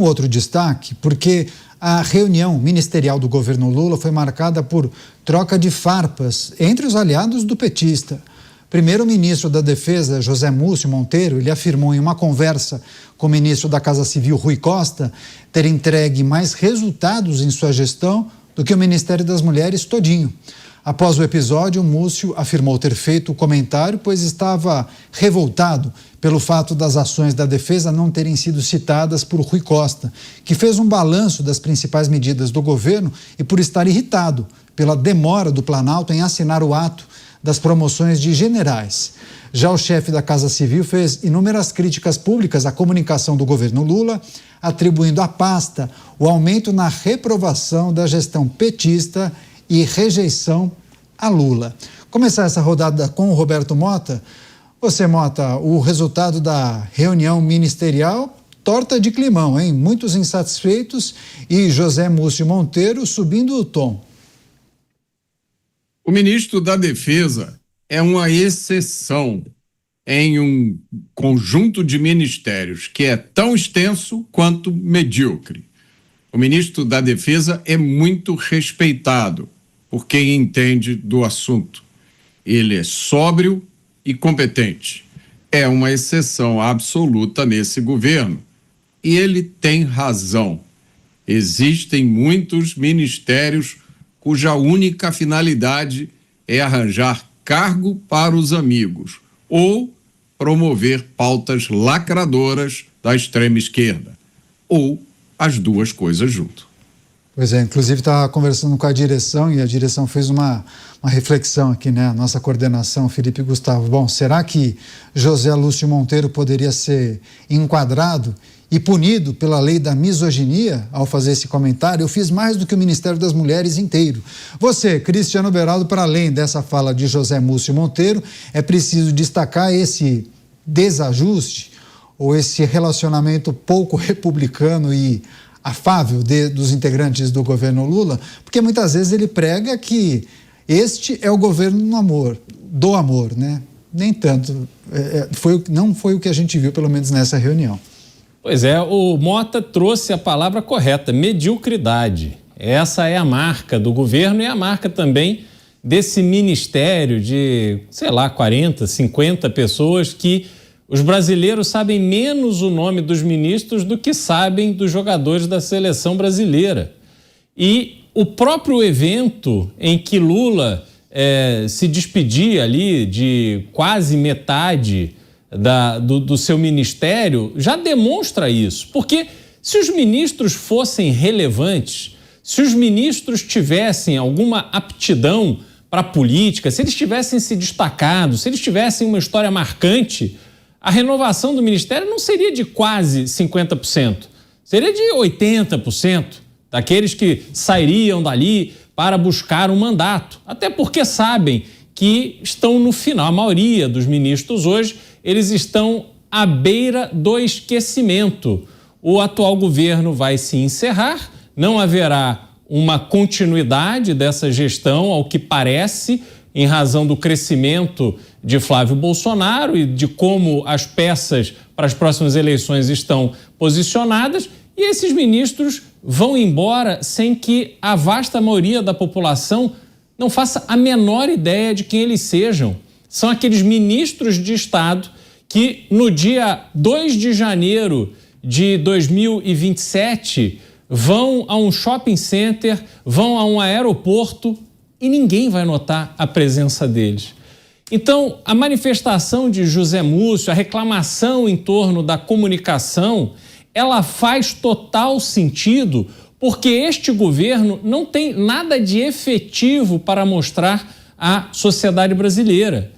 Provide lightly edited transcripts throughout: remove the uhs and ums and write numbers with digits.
Outro destaque, porque a reunião ministerial do governo Lula foi marcada por troca de farpas entre os aliados do petista. Primeiro, o ministro da Defesa, José Múcio Monteiro, ele afirmou em uma conversa com o ministro da Casa Civil, Rui Costa, ter entregue mais resultados em sua gestão do que o Ministério das Mulheres todinho. Após o episódio, Múcio afirmou ter feito o comentário, pois estava revoltado pelo fato das ações da defesa não terem sido citadas por Rui Costa, que fez um balanço das principais medidas do governo e por estar irritado pela demora do Planalto em assinar o ato das promoções de generais. Já o chefe da Casa Civil fez inúmeras críticas públicas à comunicação do governo Lula, atribuindo à pasta o aumento na reprovação da gestão petista e rejeição a Lula. Começar essa rodada com o Roberto Mota. Você, Mota, o resultado da reunião ministerial, torta de climão, hein? Muitos insatisfeitos e José Múcio Monteiro subindo o tom. O ministro da Defesa é uma exceção em um conjunto de ministérios que é tão extenso quanto medíocre. O ministro da Defesa é muito respeitado por quem entende do assunto. Ele é sóbrio e competente. É uma exceção absoluta nesse governo. E ele tem razão. Existem muitos ministérios cuja única finalidade é arranjar cargo para os amigos ou promover pautas lacradoras da extrema esquerda, ou as duas coisas junto. Pois é, inclusive estava conversando com a direção e a direção fez uma reflexão aqui, né? A nossa coordenação, Felipe e Gustavo. Bom, será que José Lúcio Monteiro poderia ser enquadrado e punido pela lei da misoginia ao fazer esse comentário? Eu fiz mais do que o Ministério das Mulheres inteiro. Você, Cristiano Beraldo, para além dessa fala de José Múcio Monteiro, é preciso destacar esse desajuste ou esse relacionamento pouco republicano e afável dos integrantes do governo Lula, porque muitas vezes ele prega que este é o governo do amor, né? Nem tanto, não foi o que a gente viu, pelo menos nessa reunião. Pois é, o Mota trouxe a palavra correta, mediocridade. Essa é a marca do governo e a marca também desse ministério de, 40, 50 pessoas que os brasileiros sabem menos o nome dos ministros do que sabem dos jogadores da seleção brasileira. E o próprio evento em que Lula se despedia ali de quase metade do seu ministério já demonstra isso. Porque se os ministros fossem relevantes, se os ministros tivessem alguma aptidão para a política, se eles tivessem se destacado, se eles tivessem uma história marcante, a renovação do ministério não seria de quase 50%, seria de 80%, daqueles que sairiam dali para buscar um mandato. Até porque sabem que estão no final. A maioria dos ministros hoje, eles estão à beira do esquecimento. O atual governo vai se encerrar, não haverá uma continuidade dessa gestão, ao que parece, em razão do crescimento de Flávio Bolsonaro e de como as peças para as próximas eleições estão posicionadas, e esses ministros vão embora sem que a vasta maioria da população não faça a menor ideia de quem eles sejam. São aqueles ministros de Estado que no dia 2 de janeiro de 2027 vão a um shopping center, vão a um aeroporto e ninguém vai notar a presença deles. Então, a manifestação de José Múcio, a reclamação em torno da comunicação, ela faz total sentido, porque este governo não tem nada de efetivo para mostrar à sociedade brasileira.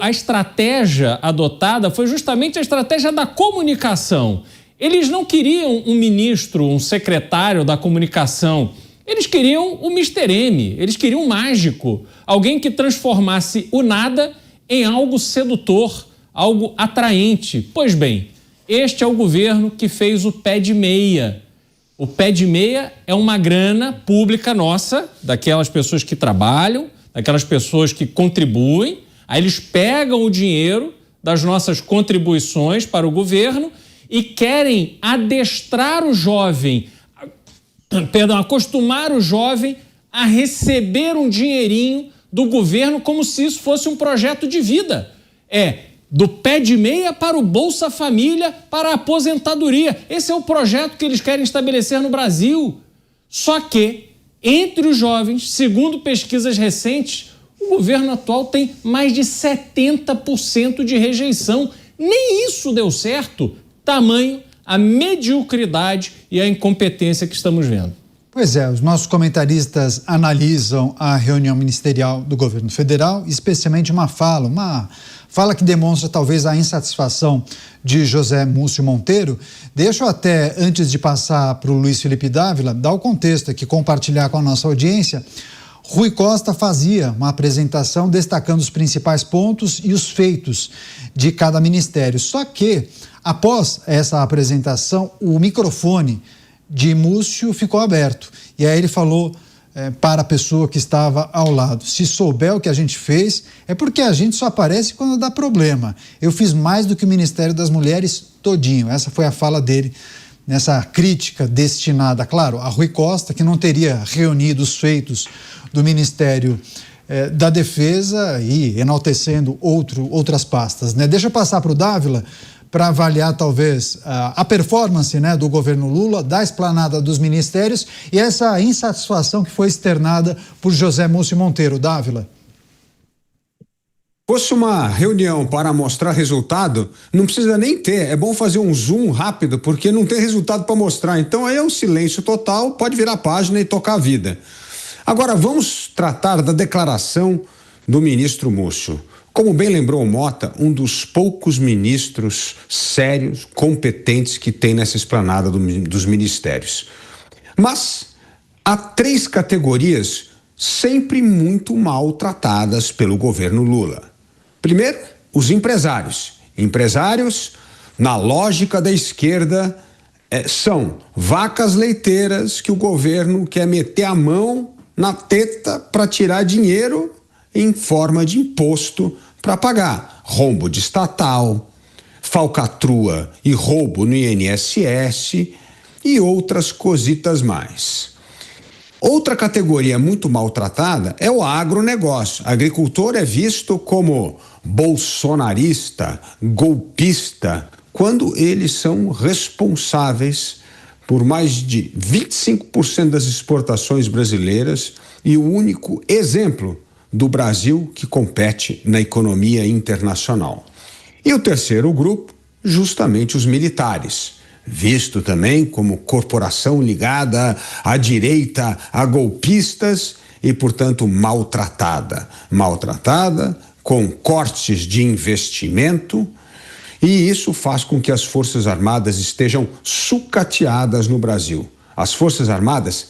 A estratégia adotada foi justamente a estratégia da comunicação. Eles não queriam um ministro, um secretário da comunicação. Eles queriam o Mr. M, eles queriam um mágico, alguém que transformasse o nada em algo sedutor, algo atraente. Pois bem, este é o governo que fez o pé de meia. O pé de meia é uma grana pública nossa, daquelas pessoas que trabalham, daquelas pessoas que contribuem. Aí eles pegam o dinheiro das nossas contribuições para o governo e querem adestrar o jovem, acostumar o jovem a receber um dinheirinho do governo como se isso fosse um projeto de vida. Do pé de meia para o Bolsa Família, para a aposentadoria. Esse é o projeto que eles querem estabelecer no Brasil. Só que, entre os jovens, segundo pesquisas recentes, o governo atual tem mais de 70% de rejeição. Nem isso deu certo. Tamanho a mediocridade e a incompetência que estamos vendo. Pois é, os nossos comentaristas analisam a reunião ministerial do governo federal, especialmente uma fala que demonstra talvez a insatisfação de José Múcio Monteiro. Deixa eu até, antes de passar para o Luiz Felipe Dávila, dar o contexto aqui, compartilhar com a nossa audiência. Rui Costa fazia uma apresentação destacando os principais pontos e os feitos de cada ministério. Só que, após essa apresentação, o microfone de Múcio ficou aberto. E aí ele falou para a pessoa que estava ao lado: se souber o que a gente fez, é porque a gente só aparece quando dá problema. Eu fiz mais do que o Ministério das Mulheres todinho. Essa foi a fala dele nessa crítica destinada, claro, a Rui Costa, que não teria reunido os feitos do Ministério da Defesa e enaltecendo outras pastas, né? Deixa eu passar para o Dávila para avaliar talvez a performance, né, do governo Lula, da esplanada dos ministérios e essa insatisfação que foi externada por José Múcio Monteiro. Dávila. Fosse uma reunião para mostrar resultado, não precisa nem ter, é bom fazer um zoom rápido, porque não tem resultado para mostrar. Então aí é um silêncio total, pode virar página e tocar a vida. Agora vamos tratar da declaração do ministro Múcio. Como bem lembrou o Mota, um dos poucos ministros sérios, competentes que tem nessa esplanada dos ministérios. Mas há 3 categorias sempre muito maltratadas pelo governo Lula. Primeiro, os empresários. Empresários, na lógica da esquerda, são vacas leiteiras que o governo quer meter a mão na teta para tirar dinheiro em forma de imposto para pagar rombo de estatal, falcatrua e roubo no INSS e outras cositas mais. Outra categoria muito maltratada é o agronegócio. Agricultor é visto como bolsonarista, golpista, quando eles são responsáveis por mais de 25% das exportações brasileiras e o único exemplo do Brasil que compete na economia internacional. E o terceiro grupo, justamente os militares, visto também como corporação ligada à direita, a golpistas e, portanto, maltratada com cortes de investimento, e isso faz com que as Forças Armadas estejam sucateadas no Brasil. As Forças Armadas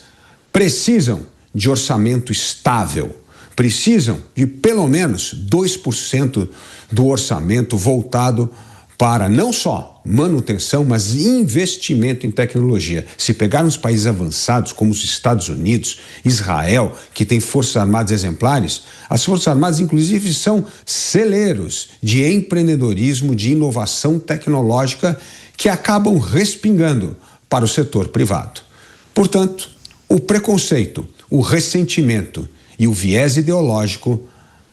precisam de orçamento estável, precisam de pelo menos 2% do orçamento voltado para não só manutenção, mas investimento em tecnologia. Se pegarmos países avançados como os Estados Unidos, Israel, que tem forças armadas exemplares, as forças armadas inclusive são celeiros de empreendedorismo, de inovação tecnológica que acabam respingando para o setor privado. Portanto, o preconceito, o ressentimento e o viés ideológico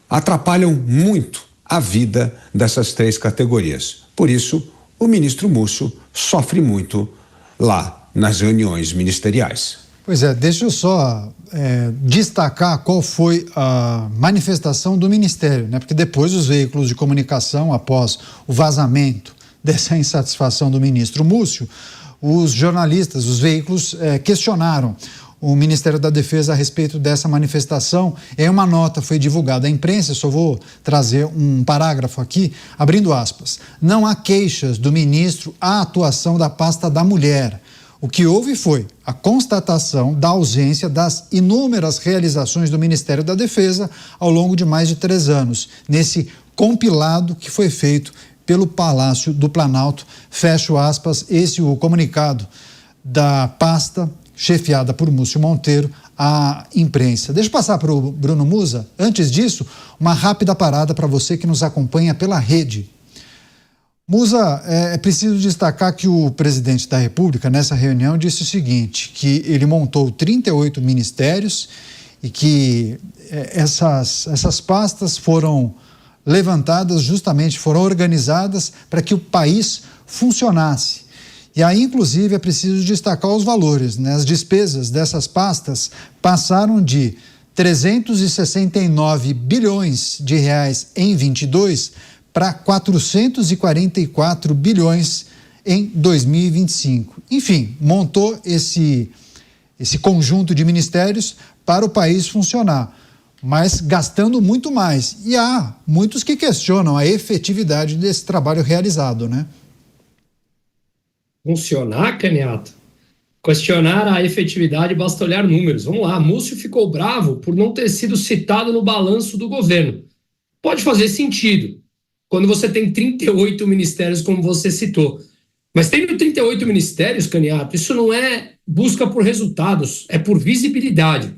atrapalham muito a vida dessas 3 categorias. Por isso, o ministro Múcio sofre muito lá nas reuniões ministeriais. Pois é, deixa eu só destacar qual foi a manifestação do Ministério, né? Porque depois os veículos de comunicação, após o vazamento dessa insatisfação do ministro Múcio, os jornalistas, os veículos questionaram o Ministério da Defesa a respeito dessa manifestação. Em uma nota foi divulgada à imprensa, eu só vou trazer um parágrafo aqui, abrindo aspas. Não há queixas do ministro à atuação da pasta da mulher. O que houve foi a constatação da ausência das inúmeras realizações do Ministério da Defesa ao longo de mais de 3 anos, nesse compilado que foi feito pelo Palácio do Planalto. Fecho aspas, esse o comunicado da pasta chefiada por Múcio Monteiro, à imprensa. Deixa eu passar para o Bruno Musa. Antes disso, uma rápida parada para você que nos acompanha pela rede. Musa, é preciso destacar que o presidente da República, nessa reunião, disse o seguinte, que ele montou 38 ministérios e que essas pastas foram levantadas justamente, foram organizadas para que o país funcionasse. E aí, inclusive, é preciso destacar os valores, né? As despesas dessas pastas passaram de 369 bilhões de reais em 22 para 444 bilhões em 2025. Enfim, montou esse conjunto de ministérios para o país funcionar, mas gastando muito mais. E há muitos que questionam a efetividade desse trabalho realizado, né? Funcionar, Canhata? Questionar a efetividade, basta olhar números. Vamos lá, Múcio ficou bravo por não ter sido citado no balanço do governo. Pode fazer sentido quando você tem 38 ministérios, como você citou. Mas tendo 38 ministérios, Canhata, isso não é busca por resultados, é por visibilidade.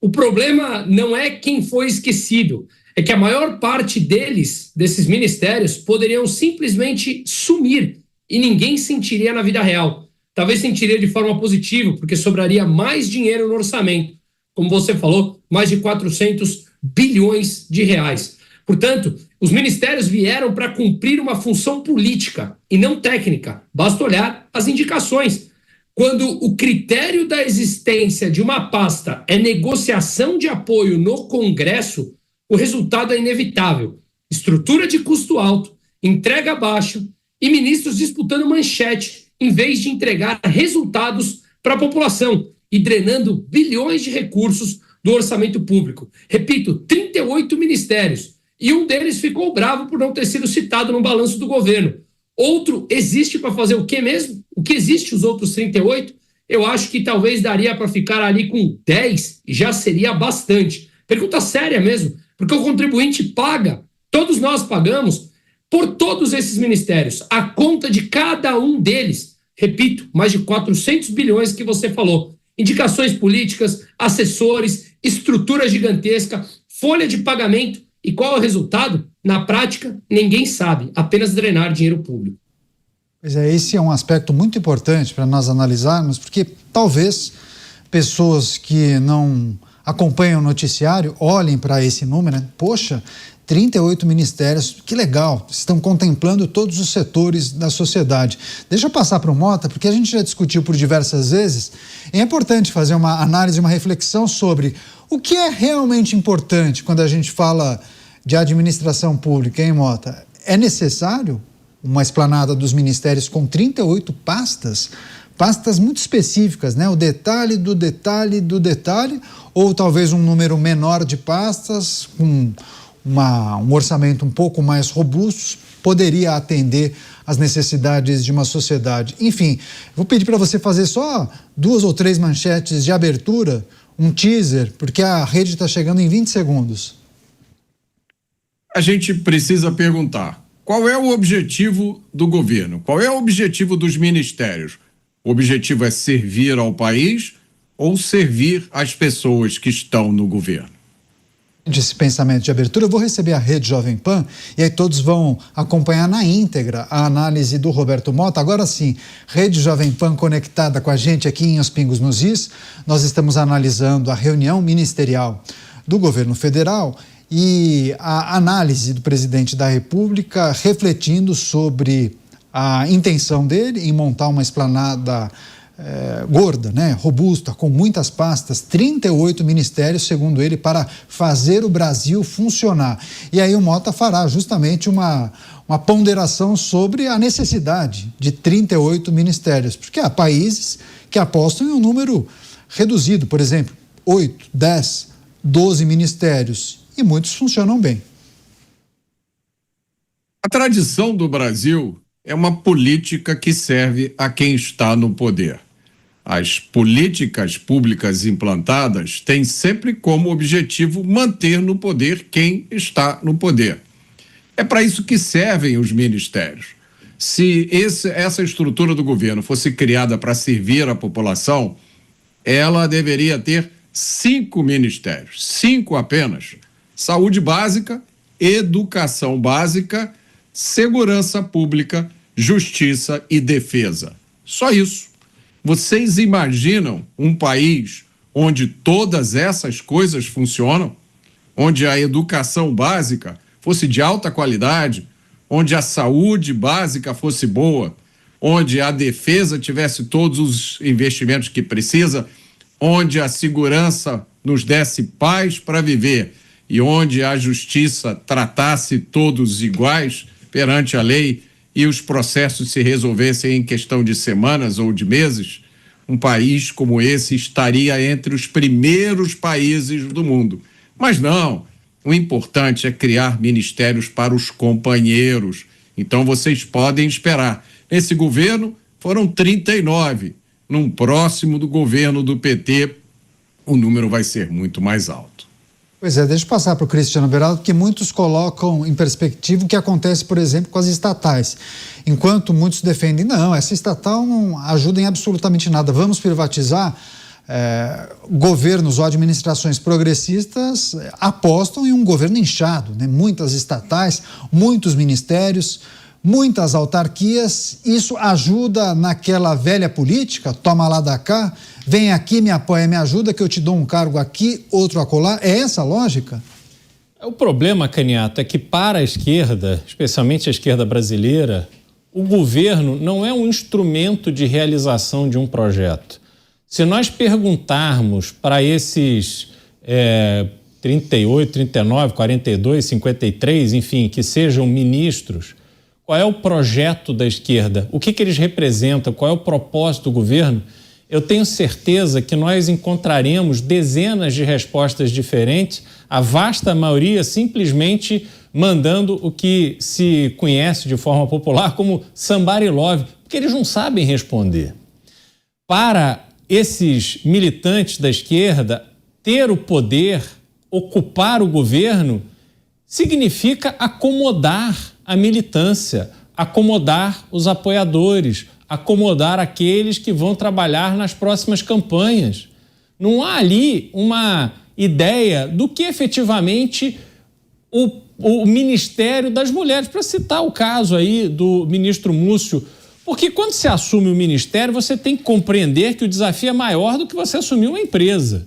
O problema não é quem foi esquecido, é que a maior parte desses ministérios, poderiam simplesmente sumir e ninguém sentiria na vida real. Talvez sentiria de forma positiva, porque sobraria mais dinheiro no orçamento. Como você falou, mais de 400 bilhões de reais. Portanto, os ministérios vieram para cumprir uma função política e não técnica. Basta olhar as indicações. Quando o critério da existência de uma pasta é negociação de apoio no Congresso, o resultado é inevitável. Estrutura de custo alto, entrega baixa e ministros disputando manchete em vez de entregar resultados para a população e drenando bilhões de recursos do orçamento público. Repito, 38 ministérios. E um deles ficou bravo por não ter sido citado no balanço do governo. Outro existe para fazer o quê mesmo? O que existe os outros 38? Eu acho que talvez daria para ficar ali com 10 e já seria bastante. Pergunta séria mesmo, porque o contribuinte paga, todos nós pagamos, por todos esses ministérios. A conta de cada um deles, repito, mais de 400 bilhões que você falou. Indicações políticas, assessores, estrutura gigantesca, folha de pagamento. E qual é o resultado? Na prática, ninguém sabe, apenas drenar dinheiro público. Pois é, esse é um aspecto muito importante para nós analisarmos, porque talvez pessoas que não acompanham o noticiário olhem para esse número, né? Poxa, 38 ministérios, que legal, estão contemplando todos os setores da sociedade. Deixa eu passar para o Mota, porque a gente já discutiu por diversas vezes, é importante fazer uma análise, uma reflexão sobre o que é realmente importante quando a gente fala de administração pública, hein, Mota? É necessário uma esplanada dos ministérios com 38 pastas muito específicas, né? O detalhe do detalhe do detalhe, ou talvez um número menor de pastas, com um orçamento um pouco mais robusto, poderia atender às necessidades de uma sociedade. Enfim, vou pedir para você fazer só 2 ou 3 manchetes de abertura, um teaser, porque a rede está chegando em 20 segundos. A gente precisa perguntar, qual é o objetivo do governo? Qual é o objetivo dos ministérios? O objetivo é servir ao país ou servir as pessoas que estão no governo? Esse pensamento de abertura, eu vou receber a Rede Jovem Pan e aí todos vão acompanhar na íntegra a análise do Roberto Mota. Agora sim, Rede Jovem Pan conectada com a gente aqui em Os Pingos nos Is. Nós estamos analisando a reunião ministerial do governo federal e a análise do presidente da República refletindo sobre a intenção dele em montar uma esplanada gorda, né, robusta, com muitas pastas, 38 ministérios, segundo ele, para fazer o Brasil funcionar. E aí o Mota fará justamente uma ponderação sobre a necessidade de 38 ministérios, porque há países que apostam em um número reduzido, por exemplo, 8, 10, 12 ministérios, e muitos funcionam bem. A tradição do Brasil é uma política que serve a quem está no poder. As políticas públicas implantadas têm sempre como objetivo manter no poder quem está no poder. É para isso que servem os ministérios. Se essa estrutura do governo fosse criada para servir a população, ela deveria ter 5 ministérios, 5 apenas. Saúde básica, educação básica, segurança pública, justiça e defesa. Só isso. Vocês imaginam um país onde todas essas coisas funcionam? Onde a educação básica fosse de alta qualidade, onde a saúde básica fosse boa, onde a defesa tivesse todos os investimentos que precisa, onde a segurança nos desse paz para viver e onde a justiça tratasse todos iguais perante a lei e os processos se resolvessem em questão de semanas ou de meses, um país como esse estaria entre os primeiros países do mundo. Mas não, o importante é criar ministérios para os companheiros. Então vocês podem esperar. Nesse governo foram 39. Num próximo do governo do PT, o número vai ser muito mais alto. Pois é, deixa eu passar para o Cristiano Beraldo, que muitos colocam em perspectiva o que acontece, por exemplo, com as estatais. Enquanto muitos defendem, não, essa estatal não ajuda em absolutamente nada, vamos privatizar. Governos ou administrações progressistas apostam em um governo inchado, né? Muitas estatais, muitos ministérios, muitas autarquias. Isso ajuda naquela velha política, toma lá da cá, vem aqui, me apoia, me ajuda, que eu te dou um cargo aqui, outro acolá. É essa a lógica? O problema, Caniato, é que para a esquerda, especialmente a esquerda brasileira, o governo não é um instrumento de realização de um projeto. Se nós perguntarmos para esses 38, 39, 42, 53, enfim, que sejam ministros, qual é o projeto da esquerda, o que eles representam, qual é o propósito do governo, eu tenho certeza que nós encontraremos dezenas de respostas diferentes, a vasta maioria simplesmente mandando o que se conhece de forma popular como somebody love, porque eles não sabem responder. Para esses militantes da esquerda, ter o poder, ocupar o governo, significa acomodar a militância, acomodar os apoiadores, acomodar aqueles que vão trabalhar nas próximas campanhas. Não há ali uma ideia do que efetivamente o Ministério das Mulheres, para citar o caso aí do ministro Múcio, porque quando se assume o ministério, você tem que compreender que o desafio é maior do que você assumir uma empresa.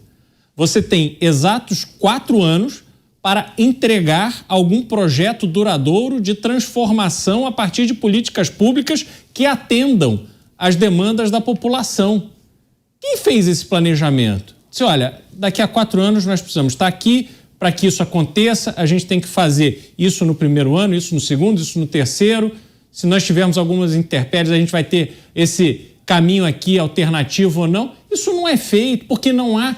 Você tem exatos 4 anos para entregar algum projeto duradouro de transformação a partir de políticas públicas que atendam às demandas da população. Quem fez esse planejamento? Disse, olha, daqui a 4 anos nós precisamos estar aqui para que isso aconteça, a gente tem que fazer isso no primeiro ano, isso no segundo, isso no terceiro. Se nós tivermos algumas intempéries, a gente vai ter esse caminho aqui alternativo ou não. Isso não é feito porque não há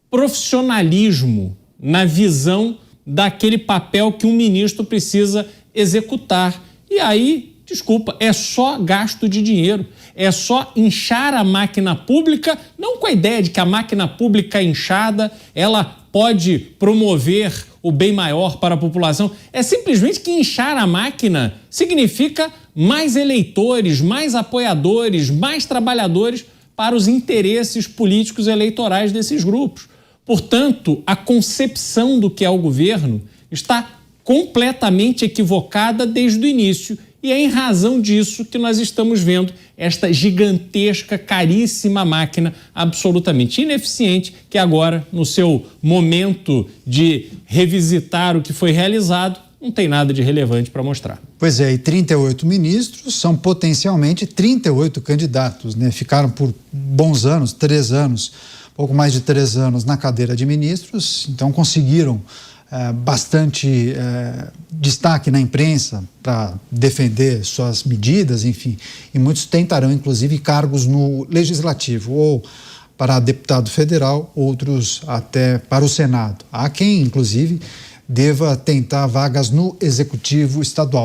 profissionalismo na visão daquele papel que um ministro precisa executar. E aí, desculpa, é só gasto de dinheiro, é só inchar a máquina pública, não com a ideia de que a máquina pública inchada, ela pode promover o bem maior para a população. É simplesmente que inchar a máquina significa mais eleitores, mais apoiadores, mais trabalhadores para os interesses políticos eleitorais desses grupos. Portanto, a concepção do que é o governo está completamente equivocada desde o início e é em razão disso que nós estamos vendo esta gigantesca, caríssima máquina absolutamente ineficiente que agora, no seu momento de revisitar o que foi realizado, não tem nada de relevante para mostrar. Pois é, e 38 ministros são potencialmente 38 candidatos, né? Ficaram por bons anos, 3 anos, pouco mais de 3 anos na cadeira de ministros, então conseguiram bastante destaque na imprensa para defender suas medidas, enfim, e muitos tentarão, inclusive, cargos no Legislativo, ou para deputado federal, outros até para o Senado. Há quem, inclusive, deva tentar vagas no Executivo Estadual.